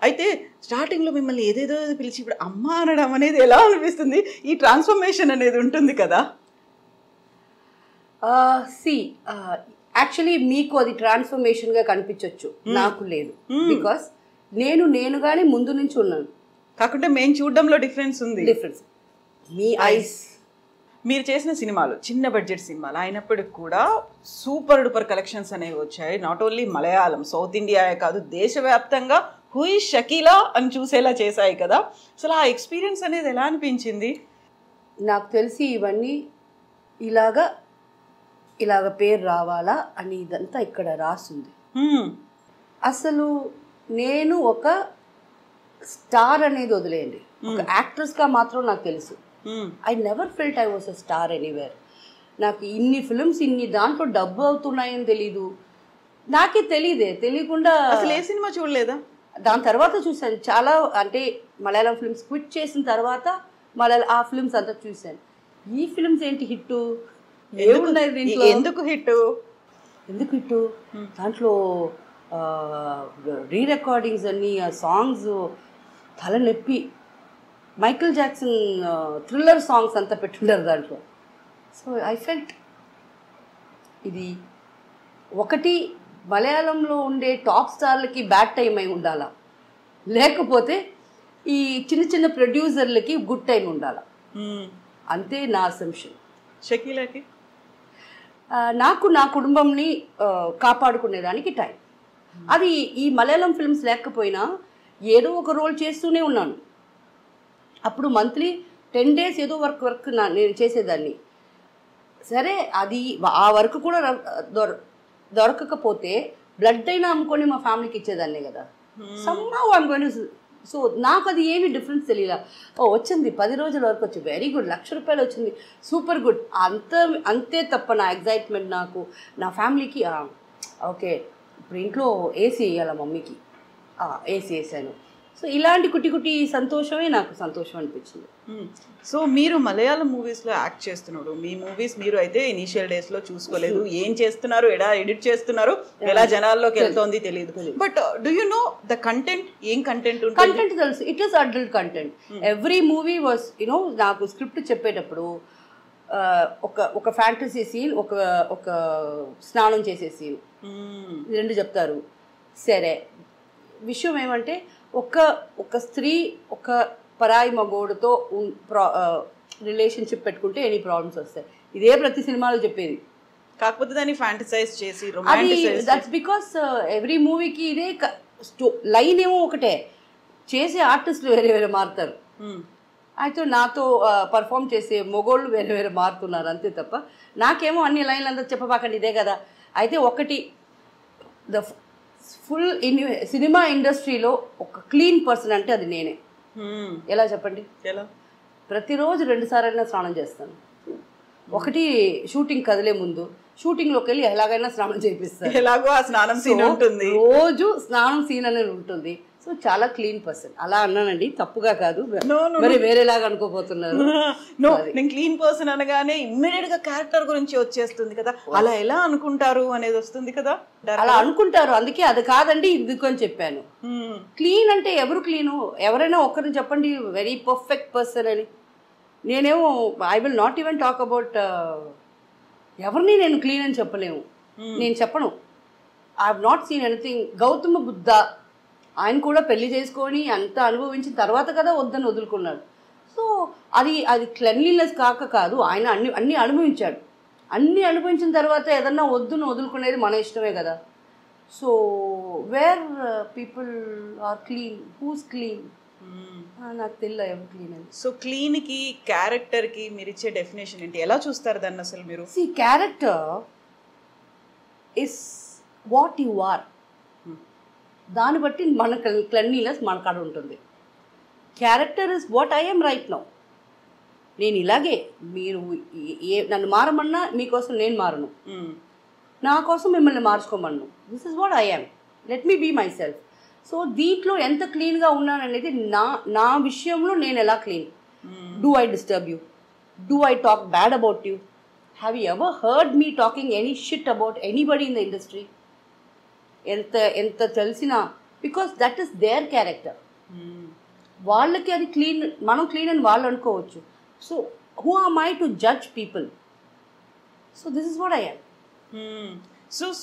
అయితే స్టార్టింగ్లో మిమ్మల్ని ఏదేదో పిలిచి ఇప్పుడు అమ్మ అనడం అనేది ఎలా అనిపిస్తుంది? ఈ ట్రాన్స్ఫర్మేషన్ అనేది ఉంటుంది కదా. యాక్చువల్లీ మీకు అది ట్రాన్స్ఫర్మేషన్గా కనిపించవచ్చు, నాకు లేదు. బికాస్ నేనుగానే ముందు నుంచి ఉన్నాను. కాకుంటే మేము చూడడంలో డిఫరెన్స్ ఉంది. డిఫరెన్స్ మీ ఐస్. మీరు చేసిన సినిమాలు చిన్న బడ్జెట్ సినిమాలు అయినప్పటికి కూడా సూపర్ డూపర్ కలెక్షన్స్ అనేవి వచ్చాయి. Not only Malayalam, south India కాదు, దేశవ్యాప్తంగా హూ ఇస్ షకీలా అని చూసేలా చేశాయి కదా. అసలు ఆ ఎక్స్పీరియన్స్ అనేది ఎలా అనిపించింది? నాకు తెలిసి ఇవన్నీ ఇలాగ పేరు రావాలా అని ఇదంతా ఇక్కడ రాస్తుంది. అసలు నేను ఒక స్టార్ అనేది వదిలేయండి, ఒక యాక్ట్రెస్గా మాత్రం నాకు తెలుసు. I never felt I was a star anywhere. నాకు ఇన్ని ఫిల్మ్స్ ఇన్ని దాంట్లో డబ్బు అవుతున్నాయని తెలీదు, నాకే తెలియకుండా. అసలు ఏ సినిమా చూడలేదా? దాని తర్వాత చూశాను చాలా, అంటే మలయాళం ఫిల్మ్స్ క్విట్ చేసిన తర్వాత ఆ ఫిల్మ్స్ అంతా చూశాను. ఈ ఫిల్మ్స్ ఏంటి హిట్, ఏమున్నాయి దీంట్లో, ఎందుకు హిట్? దాంట్లో రీ రికార్డింగ్స్ అన్ని, ఆ సాంగ్స్ తలనొప్పి. మైకిల్ జాక్సన్ థ్రిల్లర్ సాంగ్స్ అంతా పెట్టుండారు దాంట్లో. సో ఐ ఫెల్ట్ ఇది ఒకటి మలయాళంలో ఉండే టాప్ స్టార్లకి బ్యాడ్ టైం అయి ఉండాలా, లేకపోతే ఈ చిన్న చిన్న ప్రొడ్యూసర్లకి గుడ్ టైం ఉండాలా, అంతే నా అసంప్షన్. షకీలాకి నాకు నా కుటుంబంని కాపాడుకునేదానికి టైం. అది ఈ మలయాళం ఫిల్మ్స్ లేకపోయినా ఏదో ఒక రోల్ చేస్తూనే ఉన్నాను. అప్పుడు మంత్లీ 10 days ఏదో వర్క్ నేను చేసేదాన్ని. సరే అది ఆ వర్క్ కూడా దొరకకపోతే బ్లడ్ అయినా అమ్ముకొని మా ఫ్యామిలీకి ఇచ్చేదాన్నే కదా. Somehow I'm going to. So నాకు అది ఏమి డిఫరెన్స్ తెలియలా. వచ్చింది 10 రోజుల వరకు వచ్చి వెరీ గుడ్, ₹1,00,000 వచ్చింది, సూపర్ గుడ్. అంతే తప్ప నా ఎగ్జైట్మెంట్ నాకు నా ఫ్యామిలీకి ఓకే ఇప్పుడు ఇంట్లో ఏసీ వేయాల మమ్మీకి, ఏసీ వేసాను. సో ఇలాంటి కుట్టి సంతోషమే నాకు సంతోషం అనిపించింది. సో మీరు మలయాళం మూవీస్లో యాక్ట్ చేస్తున్నారు. మీ మూవీస్ మీరు అయితే ఇనీషియల్ డేస్లో చూసుకోలేదు, ఏం చేస్తున్నారు, ఎలా ఎడిట్ చేస్తున్నారు, ఎలా జనాల్లోకి వెళ్తోంది తెలియదు. But do you know the content? ఏం కంటెంట్ ఉంటుంది? కంటెంట్ తెలుసు. It is adult content. Every movie was you know, నాకు స్క్రిప్ట్ చెప్పేటప్పుడు ఒక ఫ్యాంటసీ సీన్, ఒక స్నానం చేసే సీన్, రెండు చెప్తారు. సరే, విషయం ఏమంటే ఒక స్త్రీ ఒక పరాయి మగోడుతో రిలేషన్షిప్ పెట్టుకుంటే ఎనీ ప్రాబ్లమ్స్ వస్తాయి. ఇదే ప్రతి సినిమాలో చెప్పేది. కాకపోతే దాన్ని ఫ్యాంటసైజ్ చేసి దట్స్ బికాస్ ఎవ్రీ మూవీకి ఇదే లైన్ ఏమో ఒకటే, చేసే ఆర్టిస్టులు వేరే మారుతారు. అయితే నాతో పర్ఫామ్ చేసే మొగోళ్ళు వేరే మారుతున్నారు, అంతే తప్ప నాకేమో అన్ని లైన్లు అంతా చెప్పబాకండి ఇదే కదా. అయితే ఒకటి, ద ఫుల్ సినిమా ఇండస్ట్రీలో ఒక క్లీన్ పర్సన్ అంటే అది నేనే. ఎలా చెప్పండి? ఎలా? ప్రతిరోజు 2 సార్లు స్నానం చేస్తాను. ఒకటి షూటింగ్ కదిలే ముందు, షూటింగ్లోకి వెళ్ళి ఎలాగైనా స్నానం చేపిస్తాను. ఎలాగో ఆ స్నానం సీన్ ఉంటుంది, రోజు స్నానం సీన్ అనేది ఉంటుంది. సో చాలా క్లీన్ పర్సన్. అలా అన్నానండి, తప్పుగా కాదు, మరి వేరేలాగా అనుకోపోతున్నారు. నేను క్లీన్ పర్సన్ అనగానే ఇమ్మీడియట్ గా క్యారెక్టర్ గురించి వచ్చేస్తుంది కదా, అలా ఎలా అనుకుంటారు అనేది వస్తుంది కదా. అలా అనుకుంటారు, అందుకే అది కాదండి ఇది అని చెప్పాను. క్లీన్ అంటే ఎవరు క్లీను? ఎవరైనా ఒక్కరిని చెప్పండి వెరీ పర్ఫెక్ట్ పర్సన్ అని. నేనేమో I will not even talk about ఎవరిని నేను క్లీన్ అని చెప్పలేము. నేను చెప్పను. I have not seen anything. Gautama Buddha ఆయన కూడా పెళ్లి చేసుకొని అంత అనుభవించిన తర్వాత కదా వద్దని వదులుకున్నాడు. సో అది క్లెన్లీనెస్ కాదు, ఆయన అన్ని అనుభవించాడు. అన్ని అనుభవించిన తర్వాత ఏదన్నా వద్దును వదులుకునేది మన ఇష్టమే కదా. So where people are clean, who's clean? నాకు తెలియదు ఎవరు క్లీన్ అని. సో క్లీన్కి క్యారెక్టర్కి మీరు ఇచ్చే డెఫినేషన్ ఏంటి? ఎలా చూస్తారు దాన్ని అసలు మీరు? See, character is what you are. దాన్ని బట్టి మన క్లెన్లీనెస్ మన కాడ ఉంటుంది. Character is what I am right now. నేను ఇలాగే, మీరు నన్ను మారమన్నా మీకోసం నేను మారను, నా కోసం మిమ్మల్ని మార్చుకోమన్ను. This is what I am, let me be myself. So దీంట్లో ఎంత క్లీన్గా ఉన్నాననేది నా విషయంలో నేను ఎలా clean. Do I disturb you? Do I talk bad about you? Have you ever heard me talking any shit about anybody in the industry? ఎంత తెలిసినా because that is their character. వాళ్ళకి అది క్లీన్, మనం క్లీన్ అని వాళ్ళు అనుకోవచ్చు. So who am I to judge people? So this is what I yam.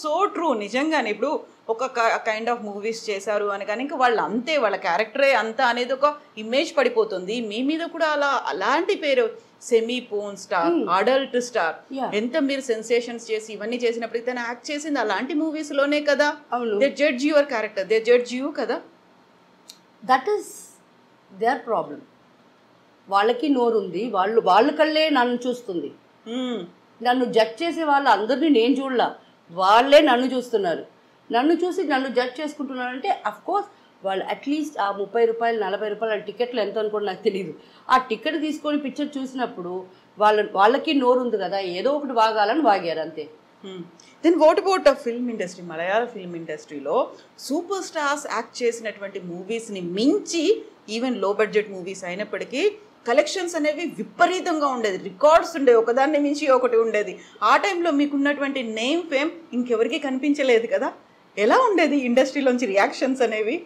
So true. నిజంగానే ఇప్పుడు ఒక కైండ్ ఆఫ్ మూవీస్ చేశారు అని కానీ ఇంకా వాళ్ళు అంతే, వాళ్ళ క్యారెక్టరే అంతా అనేది ఒక ఇమేజ్ పడిపోతుంది. మీ మీద కూడా అలాంటి పేరు semi porn star, adult star, ఎంత మీరు సెన్సేషన్స్ చేసి ఇవన్నీ చేసినప్పటికీ తను యాక్ట్ చేసింది అలాంటి మూవీస్ లోనే కదా. They judge your character, they judge you కదా. That is their problem. వాళ్ళకి నోరుంది, వాళ్ళ కళ్ళే నన్ను చూస్తుంది. నన్ను జడ్జ్ చేసే వాళ్ళు అందరినీ నేను చూడలా, వాళ్ళే నన్ను చూస్తున్నారు. నన్ను చూసి నన్ను జడ్జ్ చేసుకుంటున్నారంటే అఫ్కోర్స్ వాళ్ళు అట్లీస్ట్ ఆ 30 రూపాయలు 40 రూపాయలు టికెట్లు ఎంత అనుకోండి నాకు తెలియదు. ఆ టికెట్ తీసుకొని పిక్చర్ చూసినప్పుడు వాళ్ళకి నోరు ఉంది కదా, ఏదో ఒకటి వాగాలని వాగారు అంతే. Then what about film industry? Malayalam film ఇండస్ట్రీలో సూపర్ స్టార్స్ యాక్ట్ చేసినటువంటి మూవీస్ని మించి ఈవెన్ లో బడ్జెట్ మూవీస్ అయినప్పటికీ కలెక్షన్స్ అనేవి విపరీతంగా ఉండేది, రికార్డ్స్ ఉండేవి, ఒకదాన్ని మించి ఒకటి ఉండేది. ఆ టైంలో మీకున్నటువంటి నేమ్ ఫేమ్ ఇంకెవరికి కనిపించలేదు కదా. ఎలా ఉండేది ఇండస్ట్రీలోంచి రియాక్షన్స్ అనేవి?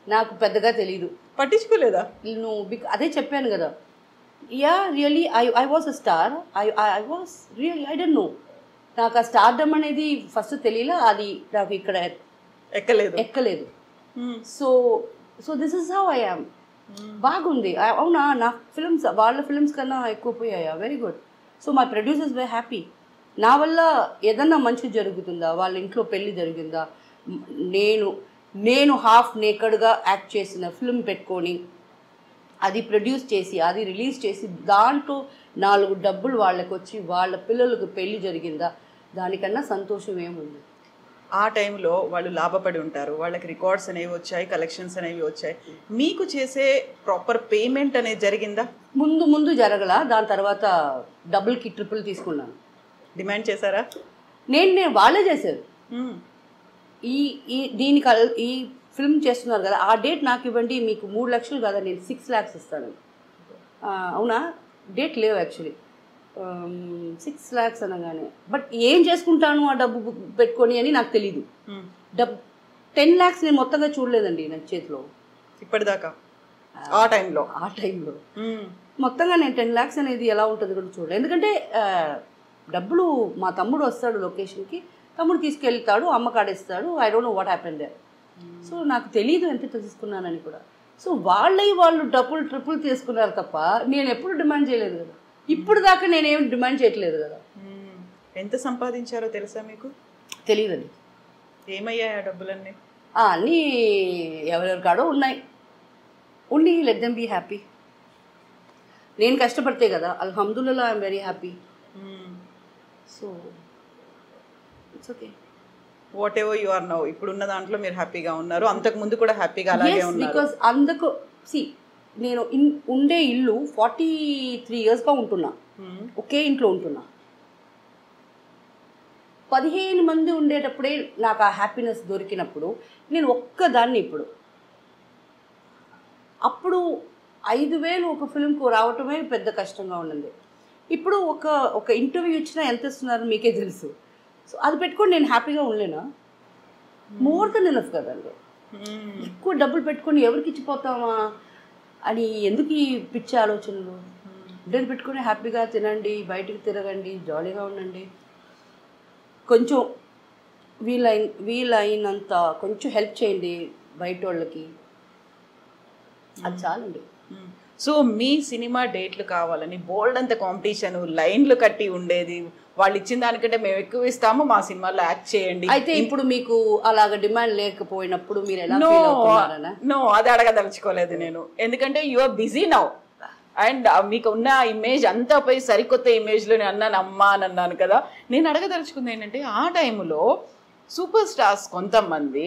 నాకు పెద్దగా తెలీదు, పట్టించుకోలేదా నువ్వు? అదే చెప్పాను కదా, yeah really I was a star. I was really, I don't no. నాకు ఆ స్టార్డమ్ అనేది ఫస్ట్ తెలియలే, అది నాకు ఇక్కడ ఎక్కలేదు. So this is how I am. బాగుంది. అవునా, నా ఫిల్మ్స్ వాళ్ళ ఫిల్మ్స్ కన్నా ఎక్కువ పోయాయా? Very good. So my producers were happy. నా వల్ల ఏదన్నా మంచి జరుగుతుందా? వాళ్ళ ఇంట్లో పెళ్ళి జరిగిందా? నేను హాఫ్ నేకడ్గా యాక్ట్ చేసిన ఫిల్మ్ పెట్టుకొని అది ప్రొడ్యూస్ చేసి అది రిలీజ్ చేసి దాంట్లో 4 డబ్బులు వాళ్ళకి వచ్చి వాళ్ళ పిల్లలకు పెళ్ళి జరిగిందా? దానికన్నా సంతోషం ఏముంది? ఆ టైంలో వాళ్ళు లాభపడి ఉంటారు, వాళ్ళకి రికార్డ్స్ అనేవి వచ్చాయి, కలెక్షన్స్ అనేవి వచ్చాయి. మీకు చేసే ప్రాపర్ పేమెంట్ అనేది జరిగిందా? ముందు జరగలా. దాని తర్వాత డబుల్కి ట్రిపుల్ తీసుకున్నాను. డిమాండ్ చేశారా? నేను వాళ్ళే చేశారు. దీనికి ఈ ఫిల్మ్ చేస్తున్నారు కదా, ఆ డేట్ నాకు ఇవ్వండి, మీకు 3 లక్షలు కదా, నేను 6 lakhs ఇస్తాను. అవునా, డేట్ లేవు యాక్చువల్లీ. 6 lakhs అనగానే, బట్ ఏం చేసుకుంటాను ఆ డబ్బు పెట్టుకొని అని నాకు తెలీదు. 10 lakhs నేను మొత్తంగా చూడలేదండి నా చేతిలో ఇప్పటిదాకా. ఆ టైంలో మొత్తంగా నేను 10 lakhs అనేది ఎలా ఉంటుంది కూడా చూడలేదు. ఎందుకంటే డబ్బులు మా తమ్ముడు వస్తాడు లొకేషన్కి, తమ్ముడు తీసుకెళ్తాడు, అమ్మ కాడేస్తాడు. I don't know what happen there. So నాకు తెలీదు ఎంత తీసుకున్నానని కూడా. సో వాళ్ళు డబ్బులు ట్రిపుల్ తీసుకున్నారు తప్ప నేను ఎప్పుడు డిమాండ్ చేయలేదు కదా. ఇప్పుడు దాకా నేనేం డిమాండ్ చేయట్లేదు కదా. ఎంత సంపాదించారో తెలుసా మీకు? తెలియదండి. ఏమయ్యాయి ఆ డబ్బులన్నీ? అన్నీ ఎవరెవరి కాడో ఉన్నాయి. Only let them be happy. నేను కష్టపడితే కదా, అల్హమ్దుల్లా I'm very happy. So it's okay. Whatever you are now, ఇప్పుడున్న దాంట్లో మీరు హ్యాపీగా ఉన్నారు, అంతకు ముందు కూడా హ్యాపీగా అలాగే ఉన్నారు. బికాస్ అందుకు నేను ఉండే ఇల్లు 43 yearsగా ఉంటున్నా, ఒకే ఇంట్లో ఉంటున్నా. 15 మంది ఉండేటప్పుడే నాకు ఆ హ్యాపీనెస్ దొరికినప్పుడు నేను ఒక్కదాన్ని. అప్పుడు 5,000 ఒక ఫిల్మ్కు రావటమే పెద్ద కష్టంగా ఉండింది. ఇప్పుడు ఒక ఇంటర్వ్యూ ఇచ్చినా ఎంత ఇస్తున్నారో మీకే తెలుసు. సో అది పెట్టుకొని నేను హ్యాపీగా ఉండలేనా? మోర్ దెన్ ఎనఫ్ కదండి. ఎక్కువ డబ్బులు పెట్టుకొని ఎవరికి ఇచ్చిపోతామా అని ఎందుకు ఈ పిచ్చి ఆలోచనలు? డబ్బులు పెట్టుకొని హ్యాపీగా తినండి, బయటకు తిరగండి, జాలీగా ఉండండి. కొంచెం వీలైనంత కొంచెం హెల్ప్ చేయండి బయట వాళ్ళకి, అది చాలండి. సో మీ సినిమా డేట్లు కావాలని బోల్డ్ అంత కాంపిటీషన్, లైన్లు కట్టి ఉండేది. వాళ్ళు ఇచ్చిన దానికంటే మేము ఎక్కువ ఇస్తాము, మా సినిమాలో యాక్ట్ చేయండి. అయితే ఇప్పుడు మీకు అలాగ డిమాండ్ లేకపోయినప్పుడు మీరు ఎలా ఫీల్ అవుతున్నారనా? నో, అది అడగదలుచుకోలేదు నేను. ఎందుకంటే you are busy now and మీకు ఉన్న ఇమేజ్ అంతా పోయి సరికొత్త ఇమేజ్లో నేను అమ్మా అని అన్నాను కదా. నేను అడగదలుచుకుంది ఏంటంటే, ఆ టైంలో సూపర్ స్టార్స్ కొంతమంది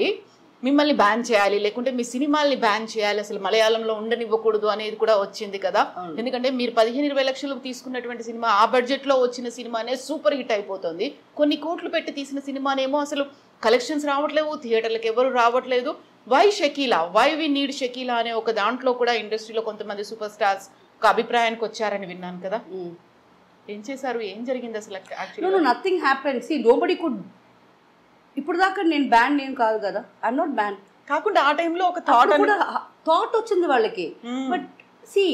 మిమ్మల్ని బ్యాన్ చేయాలి, లేకుంటే మీ సినిమాల్ని బ్యాన్ చేయాలి, అసలు మలయాళంలో ఉండనివ్వకూడదు అనేది కూడా వచ్చింది కదా. ఎందుకంటే మీరు 15-20 లక్షలు తీసుకున్నటువంటి సినిమా ఆ బడ్జెట్లో వచ్చిన సినిమానే సూపర్ హిట్ అయిపోతుంది. కొన్ని కోట్లు పెట్టి తీసిన సినిమానేమో అసలు కలెక్షన్స్ రావట్లేవు, థియేటర్లకు ఎవరు రావట్లేదు. Why Shakeela, why we need Shakeela అనే ఒక దాంట్లో కూడా ఇండస్ట్రీలో కొంతమంది సూపర్ స్టార్స్ ఒక అభిప్రాయానికి వచ్చారని విన్నాను కదా. ఏం చేశారు, ఏం జరిగింది అసలు? Nothing happen. See, nobody could ఇప్పుడు దాకా నేను బ్యాన్ ఏం కాదు కదా, ఐఎమ్ నాట్ బ్యాన్. కాకుండా ఆ టైంలో ఒక థాట్ వచ్చింది వాళ్ళకి. But see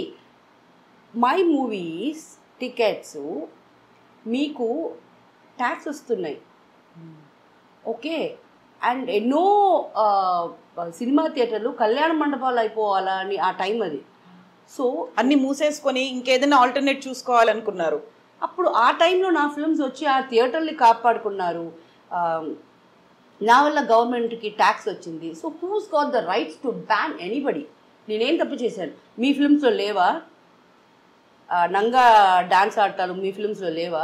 my movies tickets మీకు ట్యాక్స్ వస్తున్నాయి, ఓకే, అండ్ ఎన్నో సినిమా థియేటర్లు కళ్యాణ మండపాలు అయిపోవాలా అని ఆ టైం అది. సో అన్ని మూసేసుకొని ఇంకేదైనా ఆల్టర్నేట్ చూసుకోవాలనుకున్నారు. అప్పుడు ఆ టైంలో నా ఫిల్మ్స్ వచ్చి ఆ థియేటర్ని కాపాడుకున్నారు. నా వల్ల గవర్నమెంట్కి ట్యాక్స్ వచ్చింది. So who's got the rights to ban anybody? నేనేం తప్పు చేశాను? మీ ఫిల్మ్స్లో లేవా? నంగా డాన్స్ ఆడతారు మీ ఫిల్మ్స్లో లేవా?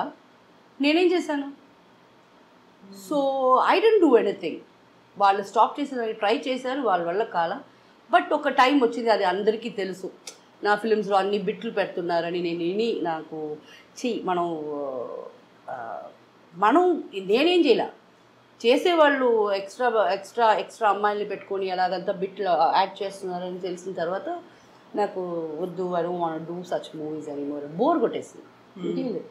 నేనేం చేశాను? So I don't do anything. వాళ్ళు స్టాప్ చేసేదానికి ట్రై చేశారు, వాళ్ళ వల్ల కాల. బట్ ఒక టైం వచ్చింది, అది అందరికీ తెలుసు, నా ఫిలిమ్స్లో అన్ని బిట్లు పెడుతున్నారని. నాకు మనం నేనేం చేయలే, చేసేవాళ్ళు ఎక్స్ట్రా అమ్మాయిల్ని పెట్టుకొని అలాగంతా బిట్లు యాడ్ చేస్తున్నారని తెలిసిన తర్వాత నాకు వద్దు, I don't want to do such movies అని బోర్ కొట్టేసింది.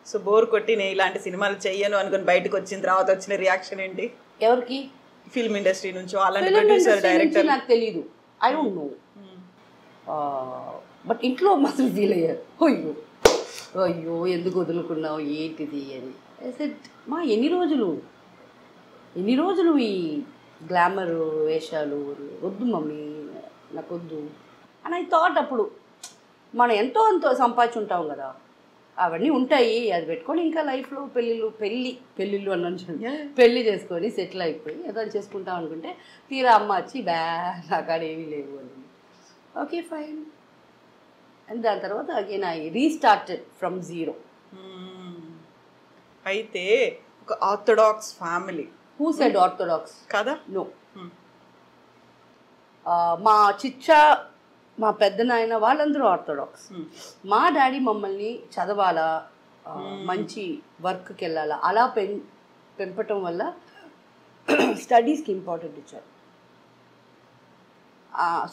సో బోర్ కొట్టి నేను ఇలాంటి సినిమాలు చెయ్యను అనుకుని బయటకు వచ్చిన తర్వాత వచ్చిన రియాక్షన్ ఏంటి? ఎవరికి? ఫిల్మ్ ఇండస్ట్రీ నుంచి, అలాంటి ప్రొడ్యూసర్, డైరెక్టర్? నాకు తెలీదు, ఐ డోంట్ నో. బట్ ఇంట్లో మాత్రం ఫీల్ అయ్యారు, అయ్యో అయ్యో ఎందుకు వదులుకున్నావు ఏంటిది అని. మా ఎన్ని రోజులు ఈ గ్లామర్ వేషాలు వద్దు మమ్మీ, నాకు వద్దు అని ఐ థాట్. అప్పుడు మనం ఎంతో సంపాదించుంటాం కదా, అవన్నీ ఉంటాయి, అది పెట్టుకొని ఇంకా లైఫ్లో పెళ్ళిళ్ళు అన్నాను, పెళ్ళి చేసుకొని సెటిల్ అయిపోయి ఏదో చేసుకుంటాం అనుకుంటే తీరా అమ్మ వచ్చి నాకాడ ఏమీ లేవు అని. Okay fine. అండ్ దాని తర్వాత again I restarted from zero. అయితే ఒక orthodox family. Who said orthodox? కదా, నో. మా చిచ్చా, మా పెద్ద నాయన వాళ్ళందరూ ఆర్థోడాక్స్. మా డాడీ మమ్మల్ని చదవాలా, మంచి వర్క్కి వెళ్ళాలా అలా పెంపటం వల్ల స్టడీస్కి ఇంపార్టెంట్ ఇచ్చారు.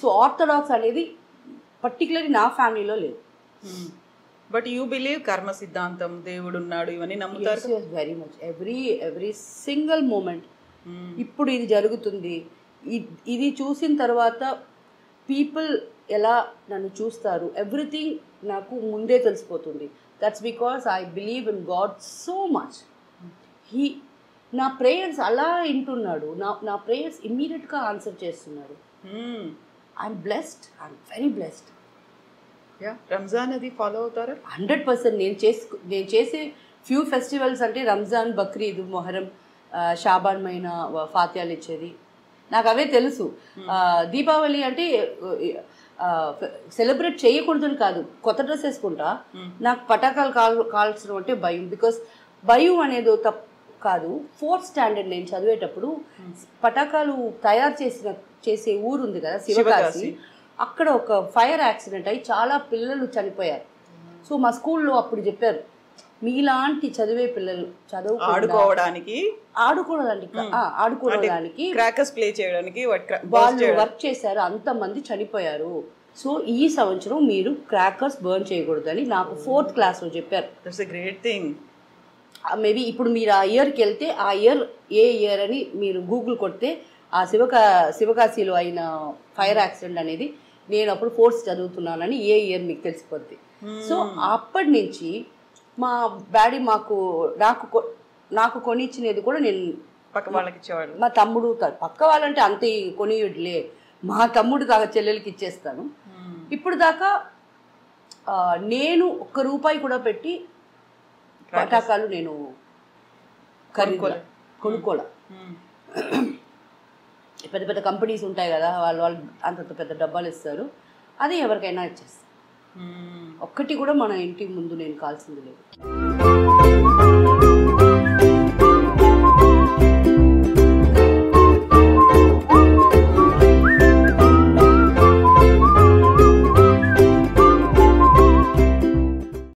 సో ఆర్థోడాక్స్ అనేది పర్టికులర్లీ నా ఫ్యామిలీలో లేదు. బట్ యూ బిలీవ్ కర్మ సిద్ధాంతం, దేవుడు ఉన్నాడు, ఇవన్నీ నమ్ముతారు? Very much. Every single moment. ఇప్పుడు ఇది జరుగుతుంది, ఇది చూసిన తర్వాత పీపుల్ ఎలా నన్ను చూస్తారు, ఎవ్రీథింగ్ నాకు ముందే తెలిసిపోతుంది. That's because I believe in God so much. నా ప్రేయర్స్ అలా వింటున్నాడు, నా ప్రేయర్స్ ఇమ్మీడియట్గా ఆన్సర్ చేస్తున్నాడు. I'm blessed, I'm very blessed. Ramzan అది ఫాలో అవుతారా? 100%. నేను చేసే ఫ్యూ ఫెస్టివల్స్ అంటే రంజాన్, బక్రీద్, మొహరం, షాబాన్ మైనా ఫాత్యాలు ఇచ్చేది నాకు అవే తెలుసు. దీపావళి అంటే సెలబ్రేట్ చేయకూడదని కాదు, కొత్త డ్రెస్ వేసుకుంటా. నాకు పటాకాలు కాల్చడం అంటే భయం. బికాస్ భయం అనేది తప్పు కాదు. 4th స్టాండర్డ్ నేను చదివేటప్పుడు పటాకాలు తయారు చేసే ఊరు ఉంది కదా శివకాశి, అక్కడ ఒక ఫైర్ యాక్సిడెంట్ అయ్యి చాలా పిల్లలు చనిపోయారు. సో మా స్కూల్లో అప్పుడు చెప్పారు, మీలాంటి చదివే పిల్లలు ఆడుకోవడానికి క్రాకర్స్ ప్లే చేయడానికి వాళ్ళు వర్క్ చేశారు, అంతమంది చనిపోయారు. సో ఈ సంవత్సరం మీరు క్రాకర్స్ బర్న్ చేయకూడదని నాకు 4th క్లాస్లో చెప్పారు. That's a great thing. Maybe ఇప్పుడు మీరు ఆ ఇయర్కి వెళ్తే ఆ ఇయర్ ఏ ఇయర్ అని మీరు గూగుల్ కొడితే ఆ శివకాశిలో అయిన ఫైర్ యాక్సిడెంట్ అనేది నేను అప్పుడు 4th చదువుతున్నానని ఏ ఇయర్ మీకు తెలిసిపోద్ది. సో అప్పటి నుంచి మా డాడీ నాకు కొనిచ్చినది కూడా నేను పక్క వాళ్ళకి ఇచ్చేవాడు. మా తమ్ముడు, పక్క వాళ్ళంటే అంతే కొనియట్లే, మా తమ్ముడు చెల్లెలకి ఇచ్చేస్తాను. ఇప్పుడు దాకా నేను ₹1 కూడా పెట్టి పటాకాలు నేను కొనుక్కోలే. పెద్ద పెద్ద కంపెనీస్ ఉంటాయి కదా, వాళ్ళు అంత పెద్ద డబ్బాలు ఇస్తారు, అది ఎవరికైనా ఇచ్చేస్తాను. ఒక్కటి కూడా మన ఇంటి ముందు నేను కాల్సింది లేదు.